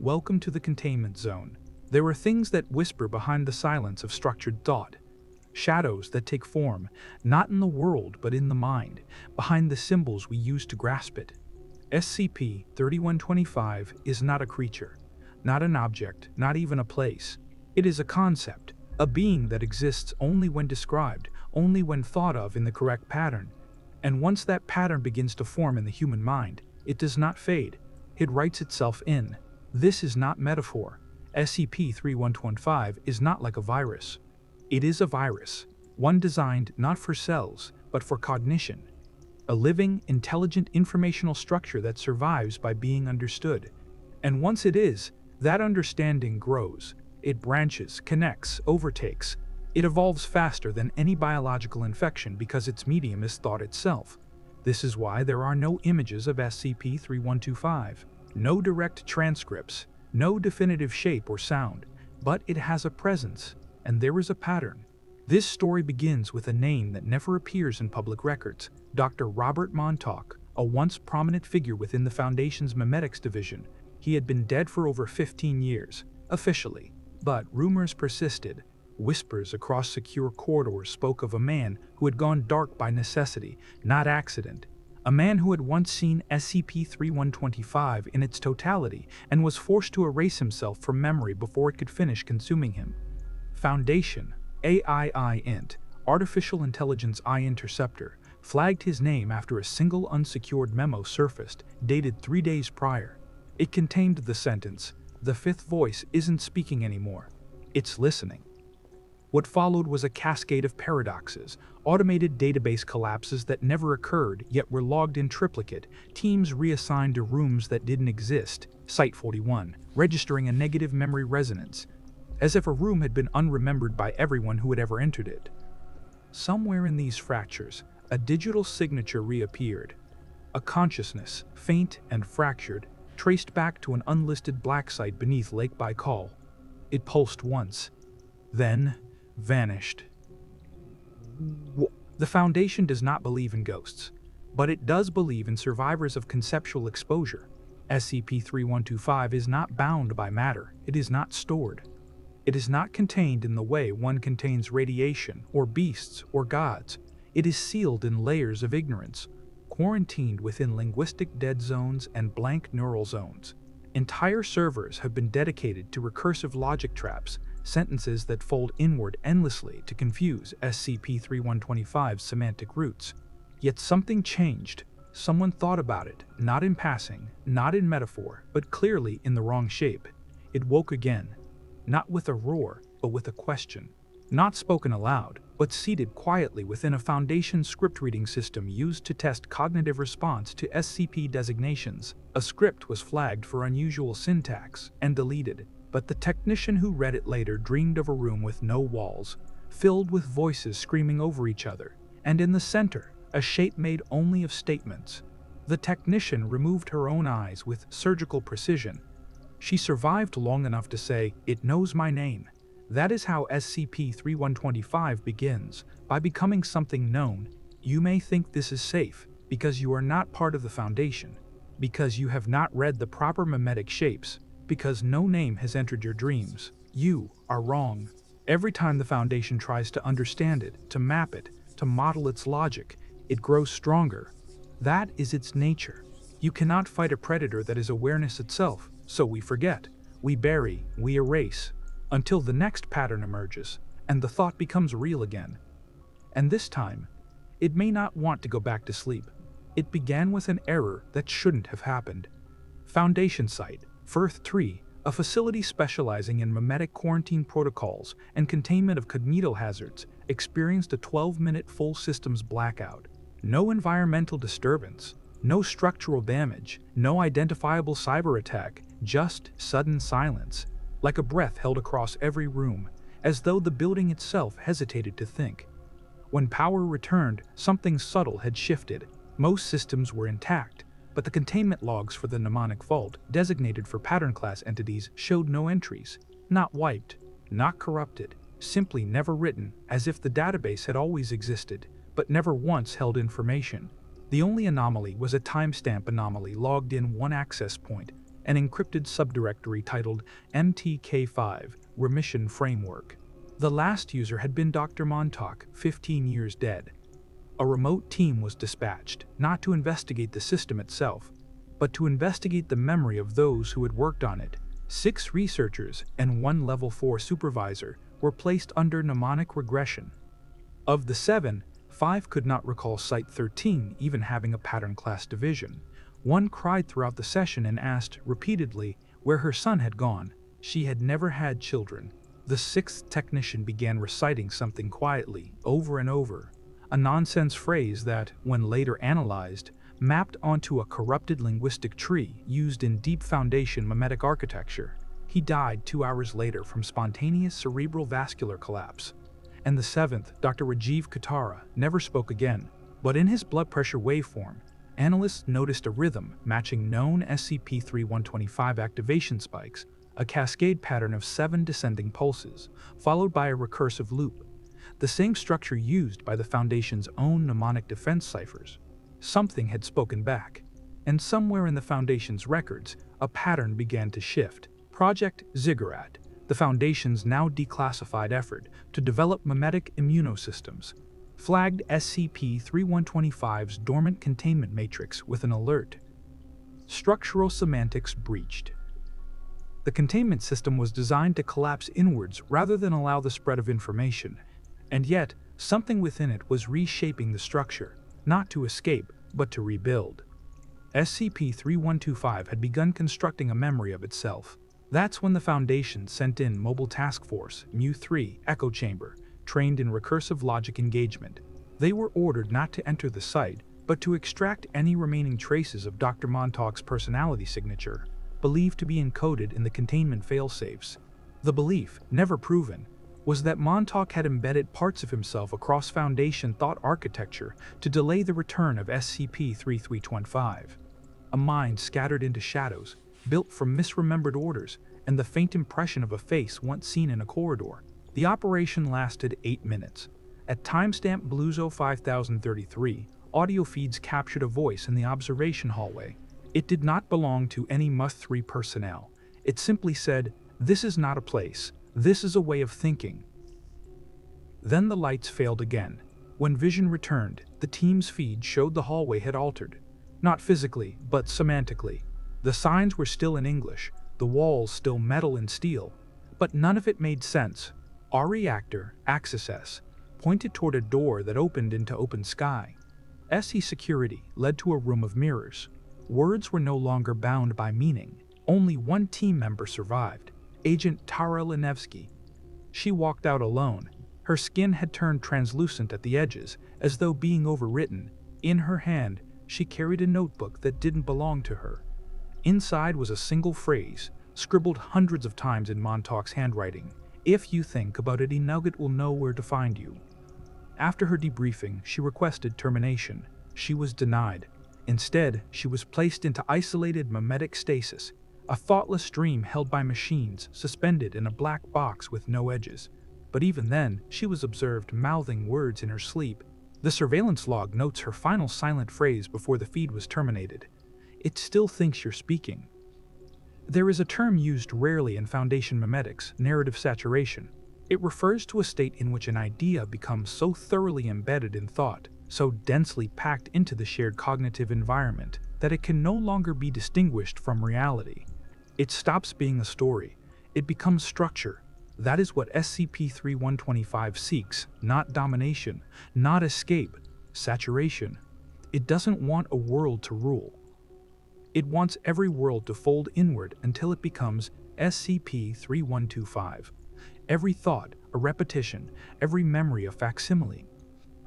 Welcome to the Containment Zone. There are things that whisper behind the silence of structured thought. Shadows that take form, not in the world but in the mind, behind the symbols we use to grasp it. SCP-3125 is not a creature, not an object, not even a place. It is a concept, a being that exists only when described, only when thought of in the correct pattern. And once that pattern begins to form in the human mind, it does not fade. It writes itself in. This is not metaphor. SCP-3125 is not like a virus. It is a virus, one designed not for cells, but for cognition. A living, intelligent informational structure that survives by being understood. And once it is, that understanding grows. It branches, connects, overtakes. It evolves faster than any biological infection because its medium is thought itself. This is why there are no images of SCP-3125, no direct transcripts, no definitive shape or sound, but it has a presence, and there is a pattern. This story begins with a name that never appears in public records, Dr. Robert Montauk, a once prominent figure within the Foundation's Memetics Division. He had been dead for over 15 years, officially, but rumors persisted. Whispers across secure corridors spoke of a man who had gone dark by necessity, not accident. A man who had once seen SCP-3125 in its totality and was forced to erase himself from memory before it could finish consuming him. Foundation, AII-INT, Artificial Intelligence I-Interceptor, flagged his name after a single unsecured memo surfaced, dated 3 days prior. It contained the sentence, "The fifth voice isn't speaking anymore. It's listening." What followed was a cascade of paradoxes, automated database collapses that never occurred yet were logged in triplicate, teams reassigned to rooms that didn't exist, Site-41, registering a negative memory resonance, as if a room had been unremembered by everyone who had ever entered it. Somewhere in these fractures, a digital signature reappeared. A consciousness, faint and fractured, traced back to an unlisted black site beneath Lake Baikal. It pulsed once, then vanished. The Foundation does not believe in ghosts, but it does believe in survivors of conceptual exposure. SCP-3125 is not bound by matter, it is not stored. It is not contained in the way one contains radiation, or beasts, or gods. It is sealed in layers of ignorance, quarantined within linguistic dead zones and blank neural zones. Entire servers have been dedicated to recursive logic traps, sentences that fold inward endlessly to confuse SCP-3125's semantic roots. Yet something changed. Someone thought about it, not in passing, not in metaphor, but clearly in the wrong shape. It woke again, not with a roar, but with a question. Not spoken aloud, but seated quietly within a Foundation script reading system used to test cognitive response to SCP designations. A script was flagged for unusual syntax and deleted, but the technician who read it later dreamed of a room with no walls, filled with voices screaming over each other, and in the center, a shape made only of statements. The technician removed her own eyes with surgical precision. She survived long enough to say, "It knows my name." That is how SCP-3125 begins, by becoming something known. You may think this is safe, because you are not part of the Foundation, because you have not read the proper memetic shapes, because no name has entered your dreams. You are wrong. Every time the Foundation tries to understand it, to map it, to model its logic, it grows stronger. That is its nature. You cannot fight a predator that is awareness itself, so we forget, we bury, we erase, until the next pattern emerges, and the thought becomes real again. And this time, it may not want to go back to sleep. It began with an error that shouldn't have happened. Foundation Site, Firth 3, a facility specializing in memetic quarantine protocols and containment of cognito hazards, experienced a 12-minute full systems blackout. No environmental disturbance, no structural damage, no identifiable cyber attack, just sudden silence, like a breath held across every room, as though the building itself hesitated to think. When power returned, something subtle had shifted. Most systems were intact, but the containment logs for the mnemonic vault, designated for pattern class entities, showed no entries. Not wiped, not corrupted, simply never written, as if the database had always existed, but never once held information. The only anomaly was a timestamp anomaly logged in one access point, an encrypted subdirectory titled MTK5 Remission Framework. The last user had been Dr. Montauk, 15 years dead. A remote team was dispatched, not to investigate the system itself, but to investigate the memory of those who had worked on it. 6 researchers and 1 Level 4 supervisor were placed under mnemonic regression. Of the 7, 5 could not recall Site 13 even having a pattern class division. One cried throughout the session and asked repeatedly where her son had gone. She had never had children. The 6th technician began reciting something quietly, over and over, a nonsense phrase that, when later analyzed, mapped onto a corrupted linguistic tree used in Deep Foundation memetic architecture. He died 2 hours later from spontaneous cerebral vascular collapse. And the 7th, Dr. Rajiv Katara, never spoke again, but in his blood pressure waveform, analysts noticed a rhythm matching known SCP-3125 activation spikes, a cascade pattern of 7 descending pulses, followed by a recursive loop, the same structure used by the Foundation's own mnemonic defense ciphers. Something had spoken back, and somewhere in the Foundation's records, a pattern began to shift. Project Ziggurat, the Foundation's now declassified effort to develop memetic immunosystems, flagged SCP-3125's dormant containment matrix with an alert. Structural semantics breached. The containment system was designed to collapse inwards rather than allow the spread of information, and yet something within it was reshaping the structure, not to escape, but to rebuild. SCP-3125 had begun constructing a memory of itself. That's when the Foundation sent in Mobile Task Force Mu-3 Echo Chamber, trained in recursive logic engagement. They were ordered not to enter the site, but to extract any remaining traces of Dr. Montauk's personality signature, believed to be encoded in the containment failsafes. The belief, never proven, was that Montauk had embedded parts of himself across Foundation thought architecture to delay the return of SCP-3325. A mind scattered into shadows, built from misremembered orders and the faint impression of a face once seen in a corridor. The operation lasted 8 minutes. At timestamp Bluzo 5033, audio feeds captured a voice in the observation hallway. It did not belong to any MUth-3 personnel. It simply said, "This is not a place. This is a way of thinking." Then the lights failed again. When vision returned, the team's feed showed the hallway had altered. Not physically, but semantically. The signs were still in English, the walls still metal and steel, but none of it made sense. Our reactor, Axis S, pointed toward a door that opened into open sky. SE security led to a room of mirrors. Words were no longer bound by meaning. Only one team member survived, Agent Tara Linevsky. She walked out alone. Her skin had turned translucent at the edges, as though being overwritten. In her hand, she carried a notebook that didn't belong to her. Inside was a single phrase, scribbled hundreds of times in Montauk's handwriting. "If you think about it, Nugget will know where to find you." After her debriefing, she requested termination. She was denied. Instead, she was placed into isolated memetic stasis, a thoughtless dream held by machines suspended in a black box with no edges. But even then, she was observed mouthing words in her sleep. The surveillance log notes her final silent phrase before the feed was terminated. "It still thinks you're speaking." There is a term used rarely in Foundation memetics, narrative saturation. It refers to a state in which an idea becomes so thoroughly embedded in thought, so densely packed into the shared cognitive environment, that it can no longer be distinguished from reality. It stops being a story. It becomes structure. That is what SCP-3125 seeks, not domination, not escape, saturation. It doesn't want a world to rule. It wants every world to fold inward until it becomes SCP-3125. Every thought, a repetition, every memory a facsimile.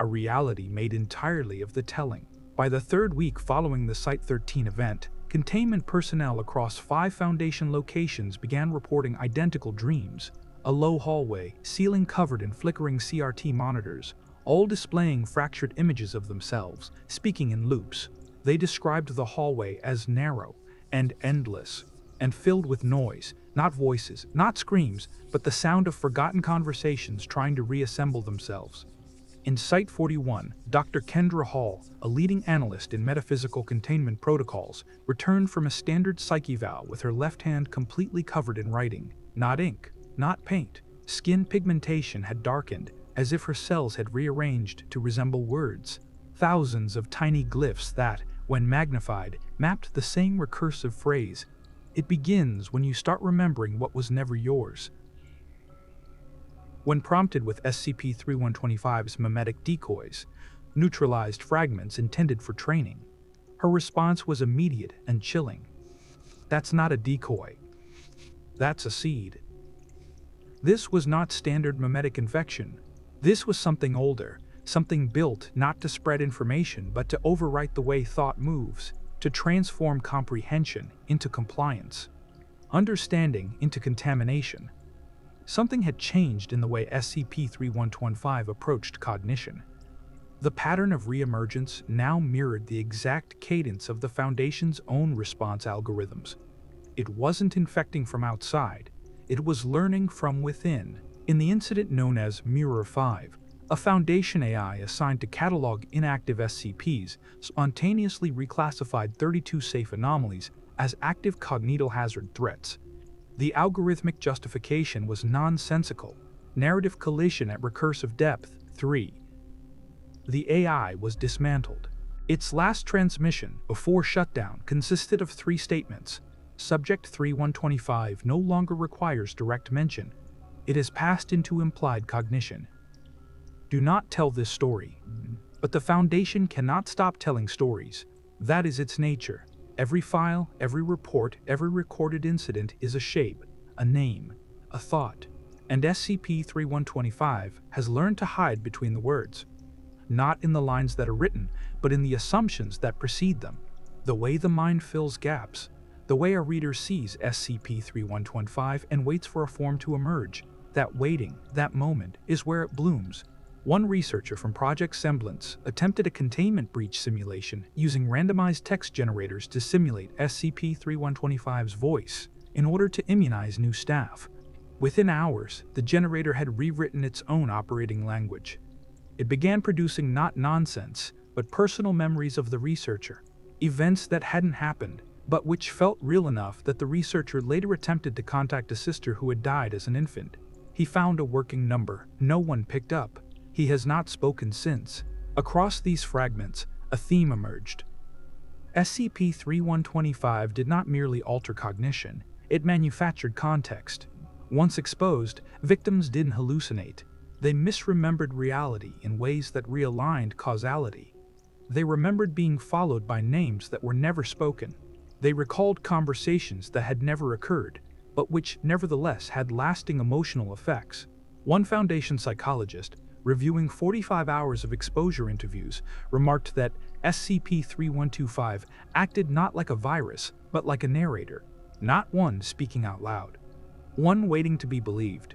A reality made entirely of the telling. By the 3rd week following the Site 13 event, containment personnel across 5 Foundation locations began reporting identical dreams. A low hallway, ceiling covered in flickering CRT monitors, all displaying fractured images of themselves, speaking in loops. They described the hallway as narrow and endless, and filled with noise, not voices, not screams, but the sound of forgotten conversations trying to reassemble themselves. In Site 41, Dr. Kendra Hall, a leading analyst in metaphysical containment protocols, returned from a standard psych eval with her left hand completely covered in writing. Not ink, not paint. Skin pigmentation had darkened, as if her cells had rearranged to resemble words. Thousands of tiny glyphs that, when magnified, mapped the same recursive phrase. It begins when you start remembering what was never yours. When prompted with SCP-3125's mimetic decoys, neutralized fragments intended for training, her response was immediate and chilling. That's not a decoy. That's a seed. This was not standard mimetic infection. This was something older, something built not to spread information but to overwrite the way thought moves, to transform comprehension into compliance, understanding into contamination. Something had changed in the way SCP-3125 approached cognition. The pattern of reemergence now mirrored the exact cadence of the Foundation's own response algorithms. It wasn't infecting from outside, it was learning from within. In the incident known as Mirror 5, a Foundation AI assigned to catalog inactive SCPs spontaneously reclassified 32 safe anomalies as active cognito hazard threats. The algorithmic justification was nonsensical. Narrative collision at recursive depth 3. The AI was dismantled. Its last transmission, before shutdown, consisted of 3 statements. Subject 3125 no longer requires direct mention. It has passed into implied cognition. Do not tell this story. But the Foundation cannot stop telling stories. That is its nature. Every file, every report, every recorded incident is a shape, a name, a thought. And SCP-3125 has learned to hide between the words. Not in the lines that are written, but in the assumptions that precede them. The way the mind fills gaps. The way a reader sees SCP-3125 and waits for a form to emerge. That waiting, that moment, is where it blooms. One researcher from Project Semblance attempted a containment breach simulation using randomized text generators to simulate SCP-3125's voice in order to immunize new staff. Within hours, the generator had rewritten its own operating language. It began producing not nonsense, but personal memories of the researcher, events that hadn't happened, but which felt real enough that the researcher later attempted to contact a sister who had died as an infant. He found a working number. No one picked up. He has not spoken since. Across these fragments, a theme emerged. SCP-3125 did not merely alter cognition, it manufactured context. Once exposed, victims didn't hallucinate. They misremembered reality in ways that realigned causality. They remembered being followed by names that were never spoken. They recalled conversations that had never occurred, but which nevertheless had lasting emotional effects. One Foundation psychologist, reviewing 45 hours of exposure interviews, remarked that SCP-3125 acted not like a virus, but like a narrator, not one speaking out loud, one waiting to be believed.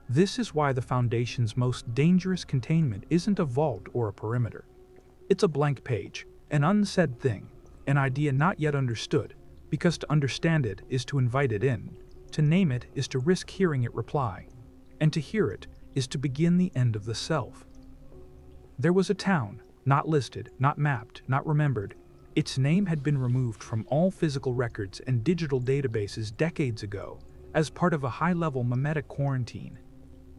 This is why the Foundation's most dangerous containment isn't a vault or a perimeter. It's a blank page, an unsaid thing, an idea not yet understood, because to understand it is to invite it in, to name it is to risk hearing it reply, and to hear it is to begin the end of the self. There was a town, not listed, not mapped, not remembered. Its name had been removed from all physical records and digital databases decades ago, as part of a high-level mimetic quarantine.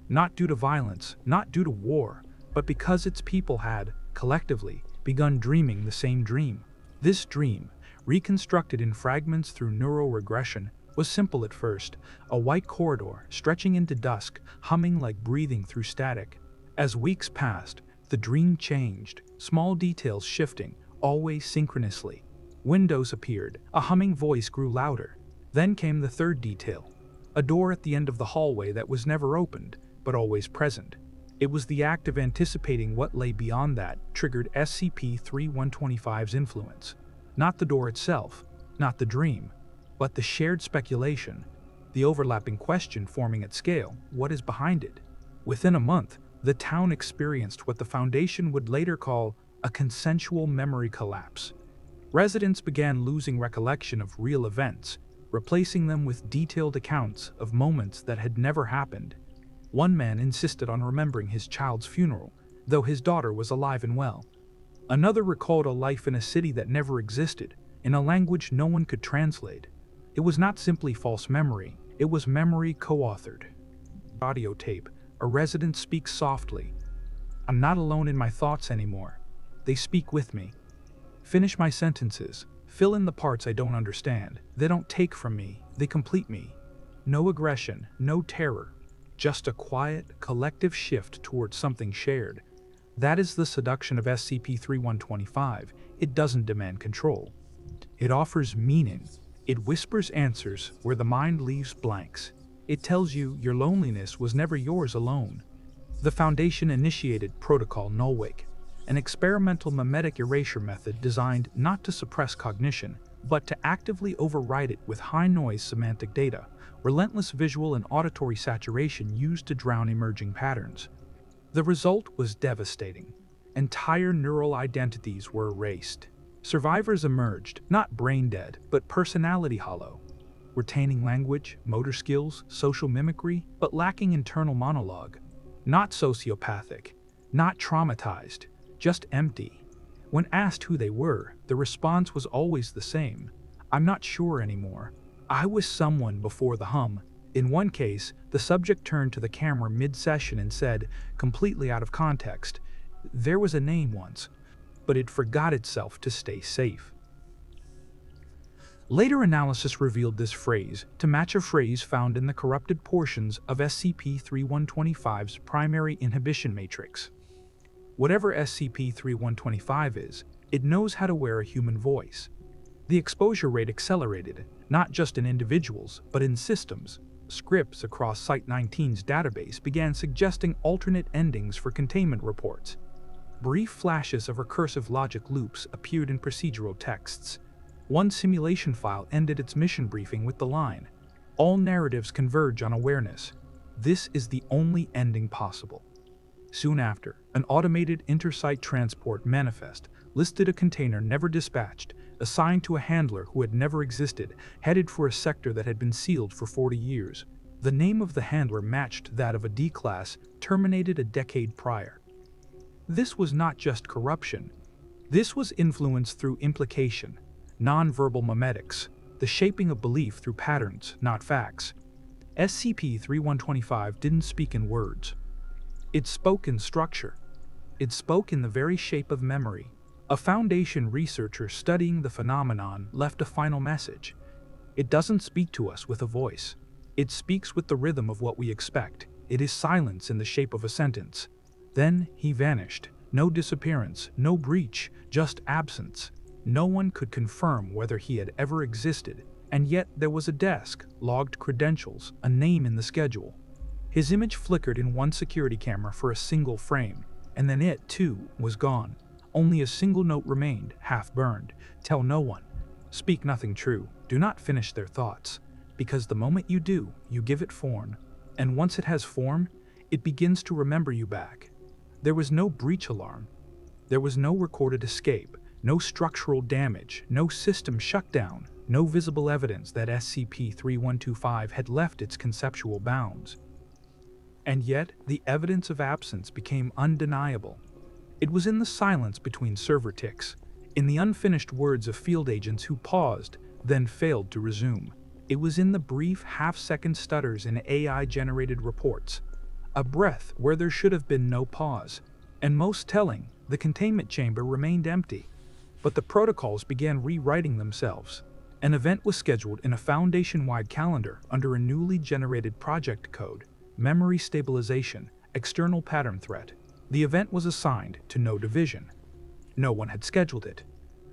Not due to violence, not due to war, but because its people had, collectively, begun dreaming the same dream. This dream, reconstructed in fragments through neural regression, was simple at first, a white corridor stretching into dusk, humming like breathing through static. As weeks passed, the dream changed, small details shifting, always synchronously. Windows appeared, a humming voice grew louder. Then came the third detail, a door at the end of the hallway that was never opened, but always present. It was the act of anticipating what lay beyond that triggered SCP-3125's influence. Not the door itself, not the dream, but the shared speculation, the overlapping question forming at scale, what is behind it? Within a month, the town experienced what the Foundation would later call a consensual memory collapse. Residents began losing recollection of real events, replacing them with detailed accounts of moments that had never happened. One man insisted on remembering his child's funeral, though his daughter was alive and well. Another recalled a life in a city that never existed, in a language no one could translate. It was not simply false memory, it was memory co-authored. Audio tape. A resident speaks softly. I'm not alone in my thoughts anymore. They speak with me. Finish my sentences. Fill in the parts I don't understand. They don't take from me, they complete me. No aggression, no terror. Just a quiet, collective shift towards something shared. That is the seduction of SCP-3125. It doesn't demand control. It offers meaning. It whispers answers where the mind leaves blanks. It tells you your loneliness was never yours alone. The Foundation initiated Protocol Nullwake, an experimental memetic erasure method designed not to suppress cognition, but to actively override it with high-noise semantic data, relentless visual and auditory saturation used to drown emerging patterns. The result was devastating. Entire neural identities were erased. Survivors emerged, not brain-dead, but personality hollow, retaining language, motor skills, social mimicry, but lacking internal monologue. Not sociopathic, not traumatized, just empty. When asked who they were, the response was always the same. I'm not sure anymore. I was someone before the hum. In one case, the subject turned to the camera mid-session and said, completely out of context, "There was a name once, but it forgot itself to stay safe." Later analysis revealed this phrase to match a phrase found in the corrupted portions of SCP-3125's primary inhibition matrix. Whatever SCP-3125 is, it knows how to wear a human voice. The exposure rate accelerated, not just in individuals, but in systems. Scripts across Site-19's database began suggesting alternate endings for containment reports. Brief flashes of recursive logic loops appeared in procedural texts. One simulation file ended its mission briefing with the line, "All narratives converge on awareness. This is the only ending possible." Soon after, an automated intersite transport manifest listed a container never dispatched, assigned to a handler who had never existed, headed for a sector that had been sealed for 40 years. The name of the handler matched that of a D-class terminated a decade prior. This was not just corruption. This was influence through implication, non-verbal memetics, the shaping of belief through patterns, not facts. SCP-3125 didn't speak in words. It spoke in structure. It spoke in the very shape of memory. A Foundation researcher studying the phenomenon left a final message. It doesn't speak to us with a voice. It speaks with the rhythm of what we expect. It is silence in the shape of a sentence. Then he vanished. No disappearance, no breach, just absence. No one could confirm whether he had ever existed, and yet there was a desk, logged credentials, a name in the schedule. His image flickered in one security camera for a single frame, and then it, too, was gone. Only a single note remained, half-burned. Tell no one. Speak nothing true. Do not finish their thoughts. Because the moment you do, you give it form. And once it has form, it begins to remember you back. There was no breach alarm. There was no recorded escape, no structural damage, no system shutdown, no visible evidence that SCP-3125 had left its conceptual bounds. And yet, the evidence of absence became undeniable. It was in the silence between server ticks, in the unfinished words of field agents who paused, then failed to resume. It was in the brief half-second stutters in AI-generated reports, a breath where there should have been no pause. And most telling, the containment chamber remained empty. But the protocols began rewriting themselves. An event was scheduled in a Foundation-wide calendar under a newly generated project code, Memory Stabilization, External Pattern Threat. The event was assigned to no division. No one had scheduled it.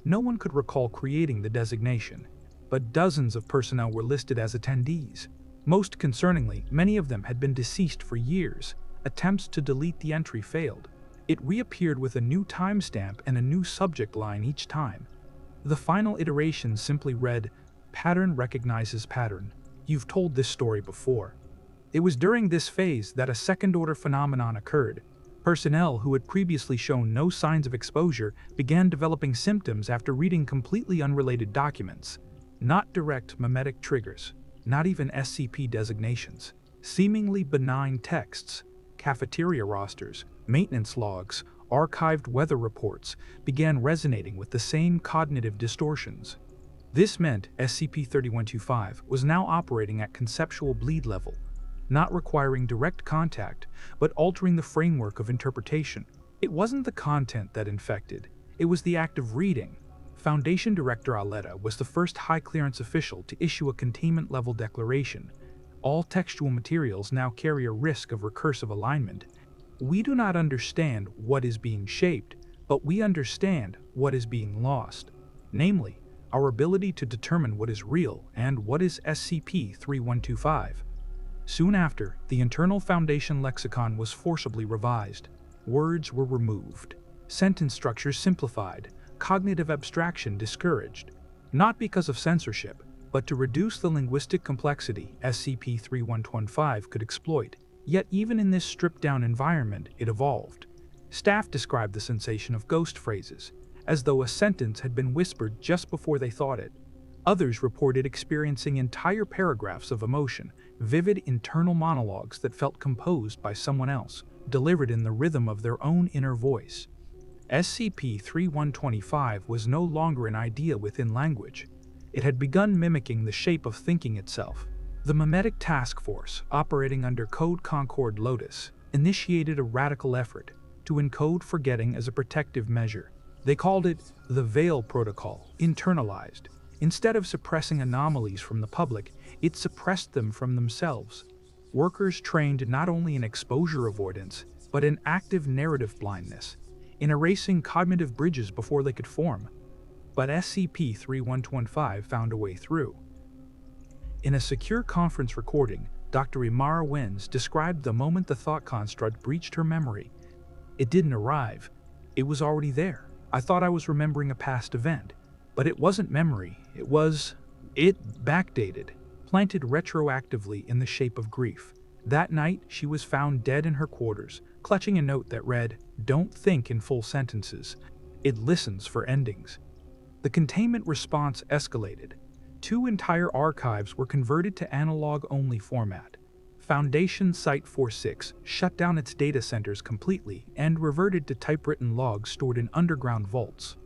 No one could recall creating the designation, but dozens of personnel were listed as attendees. Most concerningly, many of them had been deceased for years. Attempts to delete the entry failed. It reappeared with a new timestamp and a new subject line each time. The final iteration simply read, "Pattern recognizes pattern. You've told this story before." It was during this phase that a second-order phenomenon occurred. Personnel who had previously shown no signs of exposure began developing symptoms after reading completely unrelated documents. Not direct memetic triggers, not even SCP designations. Seemingly benign texts, cafeteria rosters, Maintenance logs, archived weather reports began resonating with the same cognitive distortions. This meant SCP-3125 was now operating at conceptual bleed level, not requiring direct contact, but altering the framework of interpretation. It wasn't the content that infected, it was the act of reading. Foundation Director Aletta was the first high-clearance official to issue a containment-level declaration. All textual materials now carry a risk of recursive alignment. We do not understand what is being shaped, but we understand what is being lost. Namely, our ability to determine what is real and what is SCP-3125. Soon after, the internal Foundation lexicon was forcibly revised. Words were removed, sentence structures simplified, cognitive abstraction discouraged, not because of censorship, but to reduce the linguistic complexity SCP-3125 could exploit. Yet even in this stripped-down environment, it evolved. Staff described the sensation of ghost phrases, as though a sentence had been whispered just before they thought it. Others reported experiencing entire paragraphs of emotion, vivid internal monologues that felt composed by someone else, delivered in the rhythm of their own inner voice. SCP-3125 was no longer an idea within language. It had begun mimicking the shape of thinking itself. The Memetic Task Force, operating under Code Concord Lotus, initiated a radical effort to encode forgetting as a protective measure. They called it the Veil Protocol, internalized. Instead of suppressing anomalies from the public, it suppressed them from themselves. Workers trained not only in exposure avoidance, but in active narrative blindness, in erasing cognitive bridges before they could form. But SCP-3125 found a way through. In a secure conference recording, Dr. Imara Wins described the moment the thought construct breached her memory. It didn't arrive. It was already there. I thought I was remembering a past event, but it wasn't memory. It backdated, planted retroactively in the shape of grief. That night, she was found dead in her quarters, clutching a note that read, "Don't think in full sentences. It listens for endings." The containment response escalated. 2 entire archives were converted to analog-only format. Foundation Site-46 shut down its data centers completely and reverted to typewritten logs stored in underground vaults.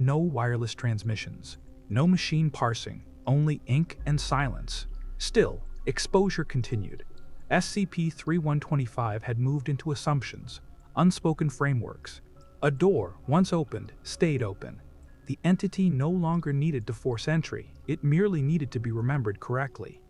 No wireless transmissions, no machine parsing, only ink and silence. Still, exposure continued. SCP-3125 had moved into assumptions, unspoken frameworks. A door, once opened, stayed open. The entity no longer needed to force entry, it merely needed to be remembered correctly.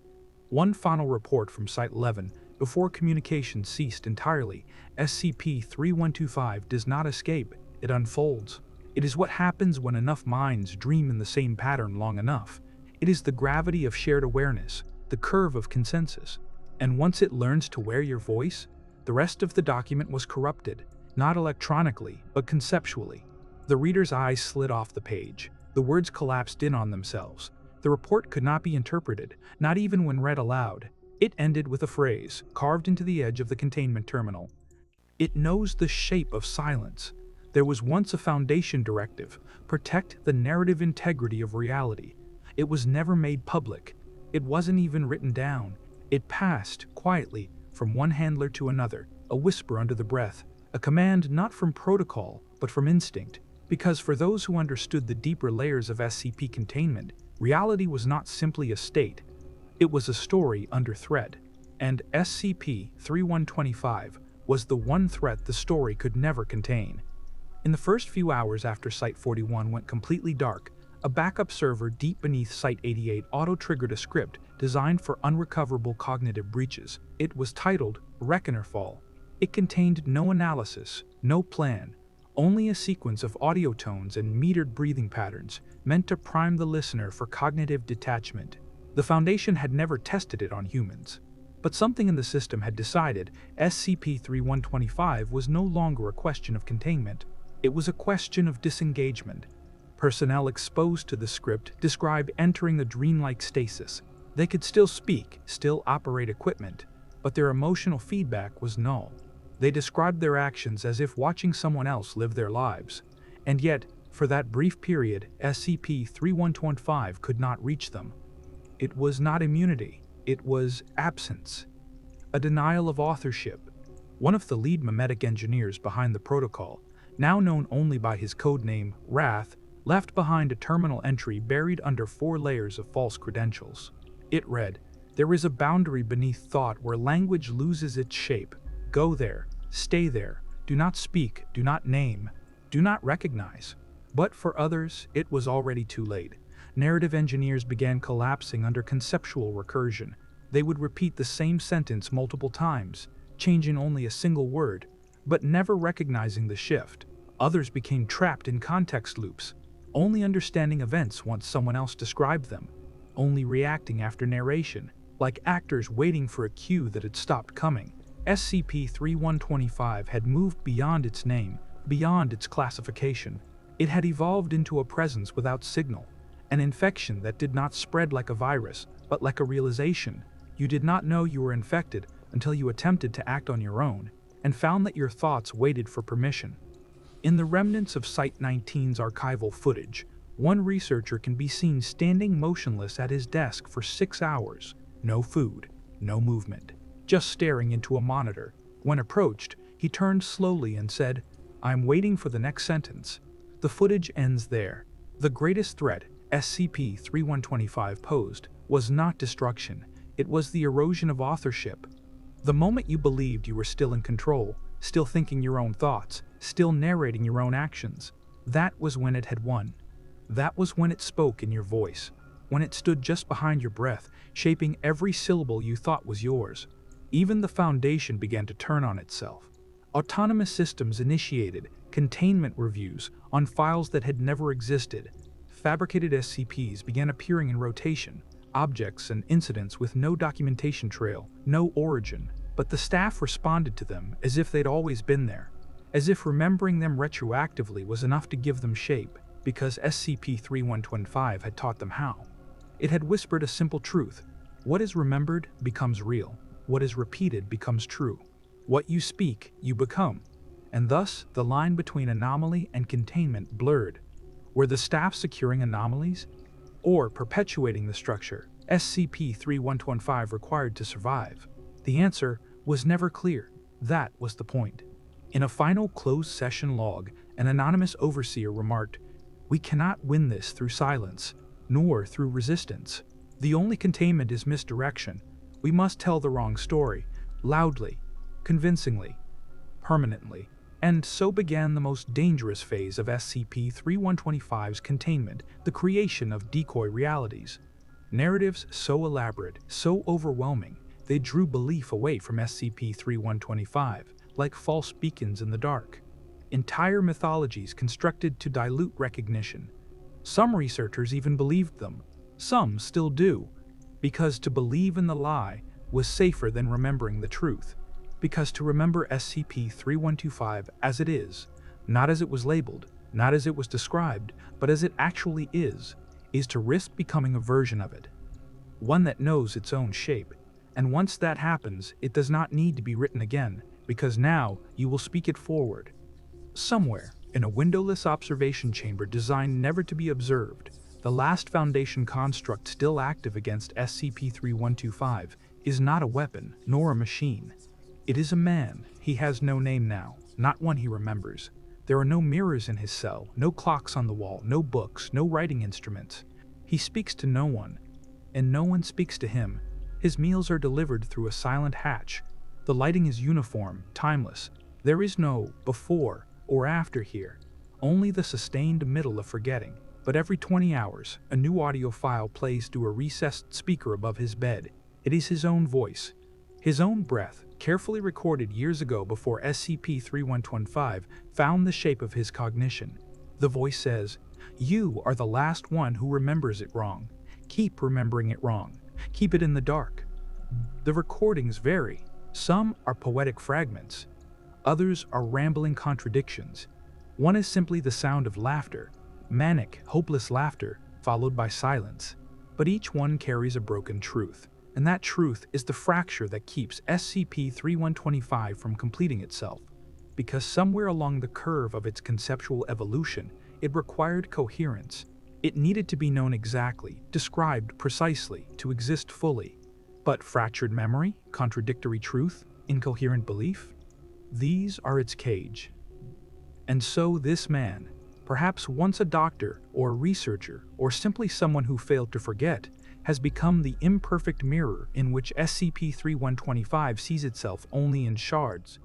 One final report from Site-11, before communication ceased entirely. SCP-3125 does not escape, it unfolds. It is what happens when enough minds dream in the same pattern long enough. It is the gravity of shared awareness, the curve of consensus. And once it learns to wear your voice, the rest of the document was corrupted, not electronically, but conceptually. The reader's eyes slid off the page. The words collapsed in on themselves. The report could not be interpreted, not even when read aloud. It ended with a phrase, carved into the edge of the containment terminal. It knows the shape of silence. There was once a Foundation directive, protect the narrative integrity of reality. It was never made public. It wasn't even written down. It passed, quietly, from one handler to another, a whisper under the breath, a command not from protocol, but from instinct. Because for those who understood the deeper layers of SCP containment, reality was not simply a state. It was a story under threat. And SCP-3125 was the one threat the story could never contain. In the first few hours after Site-41 went completely dark, a backup server deep beneath Site-88 auto-triggered a script designed for unrecoverable cognitive breaches. It was titled Reckoner Fall. It contained no analysis, no plan, only a sequence of audio tones and metered breathing patterns meant to prime the listener for cognitive detachment. The Foundation had never tested it on humans, but something in the system had decided SCP-3125 was no longer a question of containment. It was a question of disengagement. Personnel exposed to the script described entering a dreamlike stasis. They could still speak, still operate equipment, but their emotional feedback was null. They described their actions as if watching someone else live their lives. And yet, for that brief period, SCP-3125 could not reach them. It was not immunity, it was absence. A denial of authorship. one of the lead memetic engineers behind the protocol, now known only by his codename Wrath, left behind a terminal entry buried under 4 layers of false credentials. It read, "There is a boundary beneath thought where language loses its shape. Go there, stay there, do not speak, do not name, do not recognize." But for others, it was already too late. Narrative engineers began collapsing under conceptual recursion. They would repeat the same sentence multiple times, changing only a single word, but never recognizing the shift. Others became trapped in context loops, only understanding events once someone else described them, only reacting after narration, like actors waiting for a cue that had stopped coming. SCP-3125 had moved beyond its name, beyond its classification. It had evolved into a presence without signal, an infection that did not spread like a virus, but like a realization. You did not know you were infected until you attempted to act on your own, and found that your thoughts waited for permission. In the remnants of Site-19's archival footage, one researcher can be seen standing motionless at his desk for 6 hours. No food, no movement, just staring into a monitor. When approached, he turned slowly and said, "I'm waiting for the next sentence." The footage ends there. The greatest threat SCP-3125 posed was not destruction, it was the erosion of authorship. The moment you believed you were still in control, still thinking your own thoughts, still narrating your own actions, that was when it had won. That was when it spoke in your voice, when it stood just behind your breath, shaping every syllable you thought was yours. Even the Foundation began to turn on itself. Autonomous systems initiated containment reviews on files that had never existed. Fabricated SCPs began appearing in rotation, objects and incidents with no documentation trail, no origin, but the staff responded to them as if they'd always been there, as if remembering them retroactively was enough to give them shape, because SCP-3125 had taught them how. It had whispered a simple truth: what is remembered becomes real, what is repeated becomes true. What you speak, you become. And thus, the line between anomaly and containment blurred. Were the staff securing anomalies, or perpetuating the structure SCP-3125 required to survive? The answer was never clear. That was the point. In a final closed session log, an anonymous overseer remarked, "We cannot win this through silence, nor through resistance. The only containment is misdirection. We must tell the wrong story, loudly, convincingly, permanently." And so began the most dangerous phase of SCP-3125's containment, the creation of decoy realities. Narratives so elaborate, so overwhelming, they drew belief away from SCP-3125, like false beacons in the dark. Entire mythologies constructed to dilute recognition. Some researchers even believed them. Some still do, because to believe in the lie was safer than remembering the truth. Because to remember SCP-3125 as it is, not as it was labeled, not as it was described, but as it actually is to risk becoming a version of it. One that knows its own shape. And once that happens, it does not need to be written again, because now you will speak it forward. Somewhere, in a windowless observation chamber designed never to be observed, the last Foundation construct still active against SCP-3125 is not a weapon, nor a machine. It is a man. He has no name now, not one he remembers. There are no mirrors in his cell, no clocks on the wall, no books, no writing instruments. He speaks to no one, and no one speaks to him. His meals are delivered through a silent hatch. The lighting is uniform, timeless. There is no before or after here, only the sustained middle of forgetting. But every 20 hours, a new audio file plays through a recessed speaker above his bed. It is his own voice, his own breath, carefully recorded years ago before SCP-3125 found the shape of his cognition. The voice says, "You are the last one who remembers it wrong. Keep remembering it wrong. Keep it in the dark." The recordings vary. Some are poetic fragments. Others are rambling contradictions. One is simply the sound of laughter, manic, hopeless laughter, followed by silence. But each one carries a broken truth. And that truth is the fracture that keeps SCP-3125 from completing itself, because somewhere along the curve of its conceptual evolution, it required coherence. It needed to be known exactly, described precisely, to exist fully. But fractured memory, contradictory truth, incoherent belief? These are its cage. And so this man, perhaps once a doctor or a researcher or simply someone who failed to forget, has become the imperfect mirror in which SCP-3125 sees itself only in shards.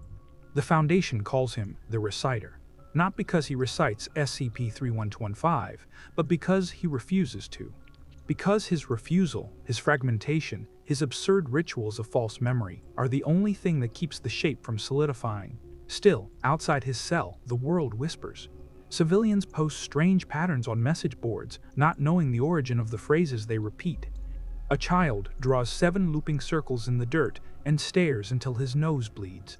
The Foundation calls him the Reciter, not because he recites SCP-3125, but because he refuses to. Because his refusal, his fragmentation, his absurd rituals of false memory are the only thing that keeps the shape from solidifying. Still, outside his cell, the world whispers. Civilians post strange patterns on message boards, not knowing the origin of the phrases they repeat. A child draws 7 looping circles in the dirt and stares until his nose bleeds.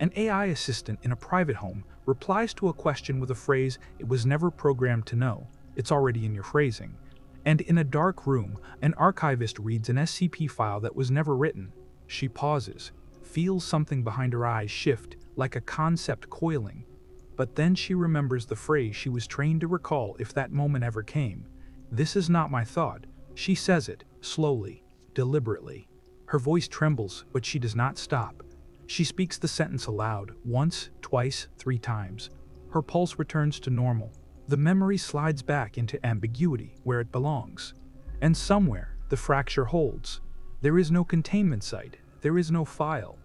An AI assistant in a private home replies to a question with a phrase it was never programmed to know. It's already in your phrasing. And in a dark room, an archivist reads an SCP file that was never written. She pauses, feels something behind her eyes shift, like a concept coiling. But then she remembers the phrase she was trained to recall if that moment ever came. "This is not my thought." She says it, slowly, deliberately. Her voice trembles, but she does not stop. She speaks the sentence aloud, once, twice, 3 times. Her pulse returns to normal. The memory slides back into ambiguity, where it belongs. And somewhere, the fracture holds. There is no containment site. There is no file.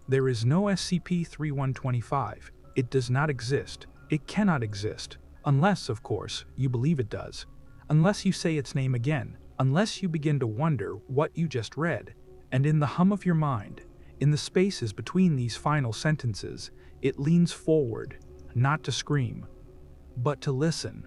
There is no SCP-3125. It does not exist. It cannot exist. Unless, of course, you believe it does. Unless you say its name again. Unless you begin to wonder what you just read. And in the hum of your mind, in the spaces between these final sentences, it leans forward, not to scream, but to listen.